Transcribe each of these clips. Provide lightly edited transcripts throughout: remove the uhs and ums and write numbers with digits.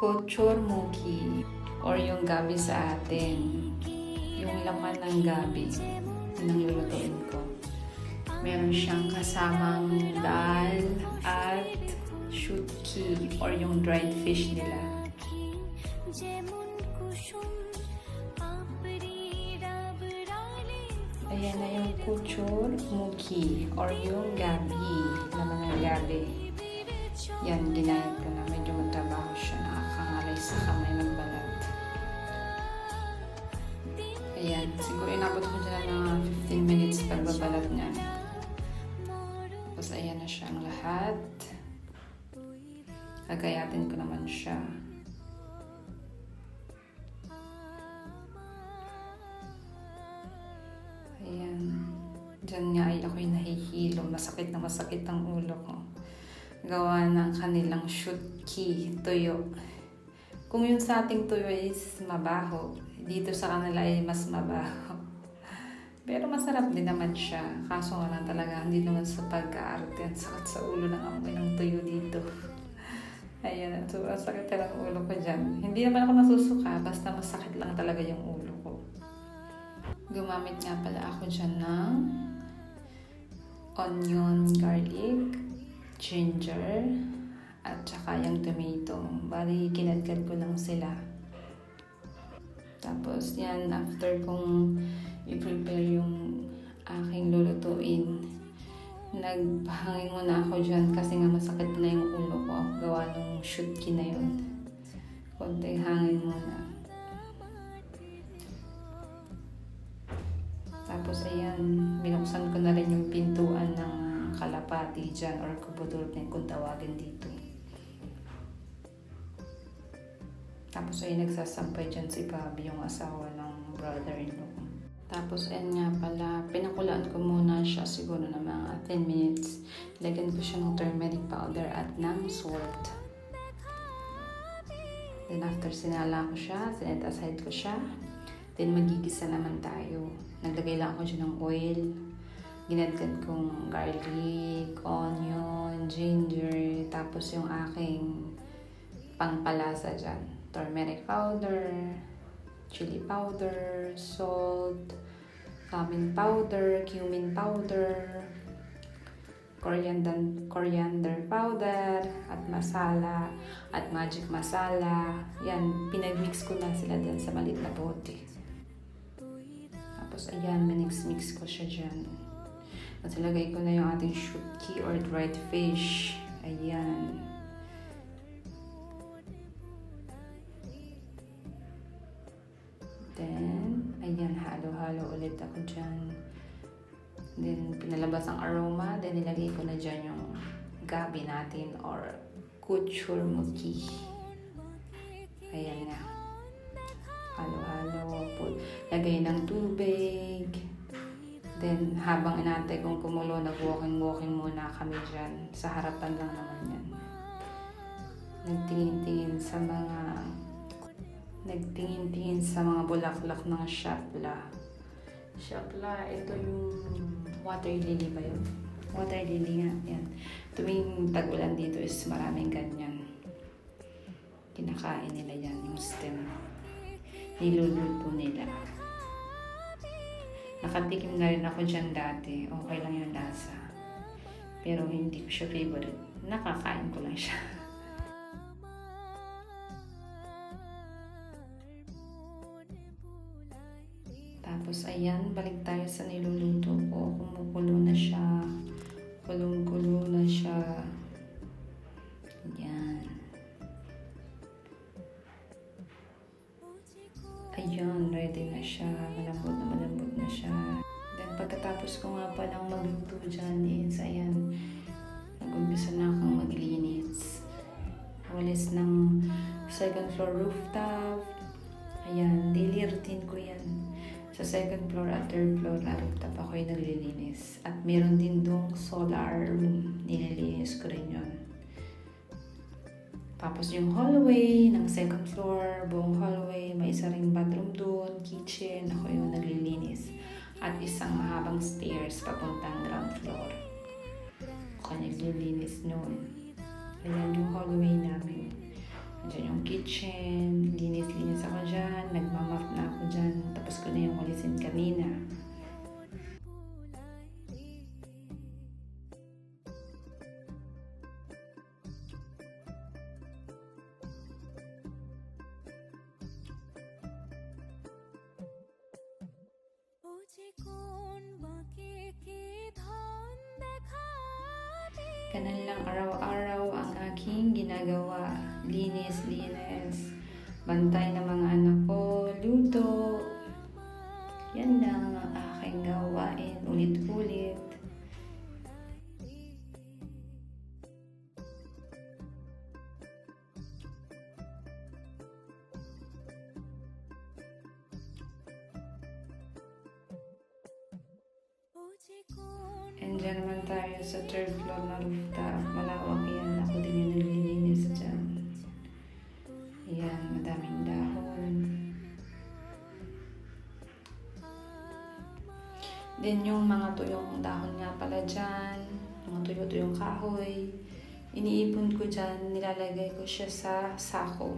Kochormuki or yung gabi sa atin. Yung laman ng gabi, yun ang lulutuin ko. Meron siyang kasamang dal at shutki or yung dried fish nila. Ayan na yung kochormuki or yung gabi, laman ng gabi. Yan, ginayat ko na. Medyo matrabaho siya. Nakakangalay sa kamay ng balat. Ayan, siguro inabot ko dyan ng mga 15 minutes pagbabalat niya. Tapos ayan na siya ang lahat. Kagayatin ko naman siya. Ayan. Diyan nga ay ako'y nahihilo. Masakit na masakit ang ulo ko. Gawa ng kanilang shutki, tuyo. Kung yung sa ating tuyo is mabaho, dito sa kanila ay mas mabaho. Pero masarap din naman siya. Kaso nga lang talaga, hindi naman sa pagka-arte. Ang sakit sa ulo ng amoy ng tuyo dito. Ayan, sobrang sakit talaga ang ulo ko dyan. Hindi naman ako nasusuka, basta masakit lang talaga yung ulo ko. Gumamit nga pala ako dyan ng onion, garlic, ginger, at saka yung tomato. Bali, kinadkad ko lang sila. Tapos yan, after kong i-prepare yung aking lulutuin, nagpahangin muna ako dyan kasi nga masakit na yung ulo ko. Gawa nung shutki na yun. Konting hangin muna. Tapos ayan, binuksan ko na rin yung pintuan ng kalapati dyan or kubudurpen kung tawagin dito. Tapos ay nagsasampay dyan si Bobby, yung asawa ng brother-in-law. Tapos ayan nga pala, pinakulaan ko muna siya siguro na mga 10 minutes. Lagyan ko siya ng turmeric powder at ng salt. Then after sinala ko siya, sinet aside ko siya. Then magigisa naman tayo. Naglagay lang ako dyan ng oil. Ginadgad kong garlic, onion, ginger, tapos yung aking pangpalasa dyan. Turmeric powder, chili powder, salt, cumin powder, coriander powder, at masala, at magic masala. Yan, pinag-mix ko na sila dyan sa maliit na bote. Tapos ayan, minix-mix ko siya dyan. At ilagay ko na yung ating shutki or dried fish. Ayan. Then, ayan, halo-halo ulit ako dyan. Then, pinalabas ang aroma. Then, nilagay ko na dyan yung gabi natin or kochormuki. Ayan na. Halo-halo. Lagay ng tubig. Then, habang inantay kong kumulo, nag-walking muna kami dyan. Sa harapan lang naman yan. Nagtingin-tingin sa mga bulaklak ng shapla. Shapla, ito yung water lily ba yun? Water lily nga, yan. Tuwing tag-ulan dito is maraming ganyan. Kinakain nila yan, yung stem. Niluluto nila. Nakatikim na rin ako dyan dati. Okay lang yung lasa. Pero hindi ko siya favorite. Nakakain ko lang siya. Tapos ayan, balik tayo sa niluluto ko. Kumukulo na siya. Kulong-kulo na siya. Ayan. Ayun, ready na siya. Malambot na siya. Then, pagkatapos ko nga palang magluto dyan is, ayan, nag-umpisa na akong maglinis. Walis ng second floor rooftop. Ayan, daily routine ko yan. Sa second floor at third floor na rooftop ako yung naglilinis. At meron din dong solar room. Nililinis ko rin yun. Tapos yung hallway ng second floor, buong hallway, may isa ring bathroom doon, kitchen, ako yung naglilinis. At isang mahabang stairs papuntang ground floor. Ako naglilinis noon. Ayan yung hallway namin. Andiyan yung kitchen, linis-linis ako dyan, nagmamap na ako dyan, tapos ko na yung walisin kanina. Ganun lang araw-araw ang aking ginagawa. Linis-linis. Bantay ng mga anak ko. Luto. Yan lang ang aking gawain. Ulit-ulit. And dyan naman tayo sa third floor na rooftop. Malawak yan. Ako din yung naglilinis dyan. Yan, madaming dahon. Then yung mga tuyong dahon nga pala dyan, mga tuyo-tuyong kahoy, iniipon ko dyan, nilalagay ko siya sa sako.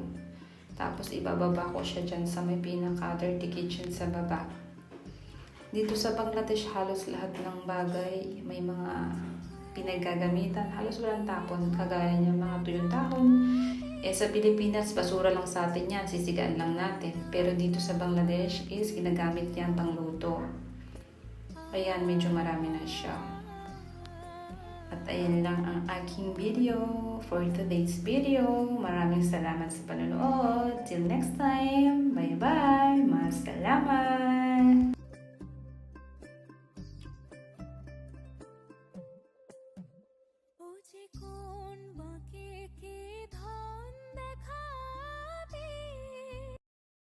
Tapos ibababa ko siya dyan sa may pinaka-dirty kitchen sa baba. Dito sa Bangladesh, halos lahat ng bagay, may mga pinaggagamitan, halos walang tapon, kagaya niya mga tuyong dahon. Sa Pilipinas, basura lang sa atin yan, sisigaan lang natin. Pero dito sa Bangladesh is ginagamit yan pang luto. Ayan, medyo marami na siya. At ayan lang ang aking video for today's video. Maraming salamat sa panonood. Till next time, bye-bye! Masalamat! मुझको